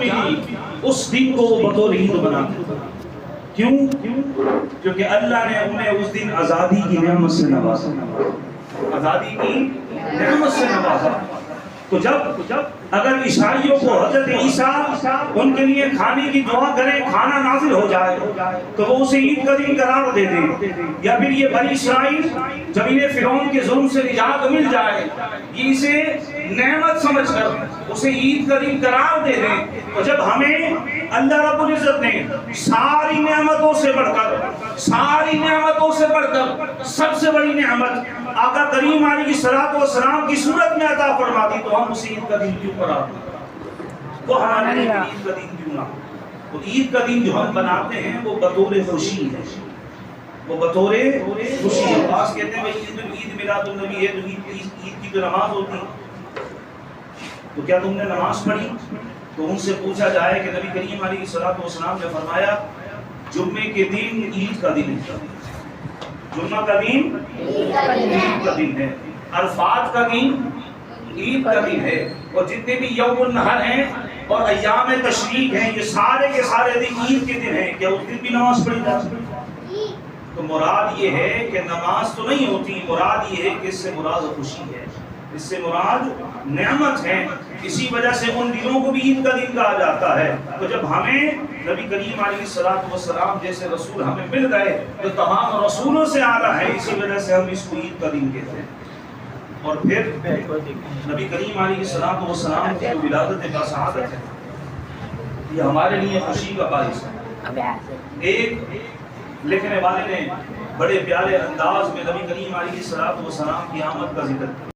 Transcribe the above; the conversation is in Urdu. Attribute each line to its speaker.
Speaker 1: ملی اس دن کو وہ بطور عید بناتے تھے۔ کیوں؟ کیونکہ اللہ نے انہیں اس دن آزادی کی نعمت سے نوازا، آزادی کی نعمت سے نوازا۔ تو جب اگر عیسائیوں کو حضرت عیسیٰ ان کے لیے کھانے کی دعا کریں، کھانا نازل ہو جائے تو وہ اسے عید کا دن قرار دے دیں، یا پھر یہ بنی اسرائیل جب انہیں فرعون کے ظلم سے نجات مل جائے یہ اسے نعمت سمجھ کر اسے عید کا دن قرار دے دیں، تو جب ہمیں اللہ رب العزت نے ساری نعمتوں سے بڑھ کر سب سے بڑی نعمت آقا کریم علیہ الصلوۃ والسلام کی صورت میں عطا فرما دی، تو ہم اسے عید کا دن کیوں قرار دیں؟ وہ ہمارے لیے عید کا دن کیوں نہ؟ تو عید کا دن جو ہم بناتے ہیں وہ بطور خوشی ہے، وہ بطور خوشی ہے۔ بعض کہتے ہیں عید میلاد النبی ہے تو عید کی تو نماز ہوتی، تو کیا تم نے نماز پڑھی؟ تو ان سے پوچھا جائے کہ نبی کریم علیہ الصلوۃ والسلام نے فرمایا جمعے کے دن عید کا دن ہے، جمعہ کا دن عید کا دن ہے، عرفات کا دن عید کا دن ہے، اور جتنے بھی یوم النحر ہیں اور ایام تشریق ہیں یہ سارے کے سارے دن عید کے دن ہیں۔ کیا اس دن بھی نماز پڑھی جا سکتی؟ تو مراد یہ ہے کہ نماز تو نہیں ہوتی، مراد یہ ہے کہ اس سے مراد خوشی ہے، اس سے مراد نعمت ہے، اسی وجہ سے ان دنوں کو بھی عید کا دن کہا جاتا ہے۔ تو جب ہمیں نبی کریم علیہ الصلوۃ والسلام جیسے رسول ہمیں مل گئے تو تمام رسولوں سے اعلیٰ ہے، اسی وجہ سے ہم اس کو عید کا دن کہتے ہیں۔ اور پھر نبی کریم علیہ الصلوۃ والسلام کی ولادت باسعادت ہے، یہ ہمارے لیے خوشی کا باعث ہے۔ ایک لکھنے والے نے بڑے پیارے انداز میں نبی کریم علیہ الصلوۃ والسلام کی آمد کا ذکر کیا۔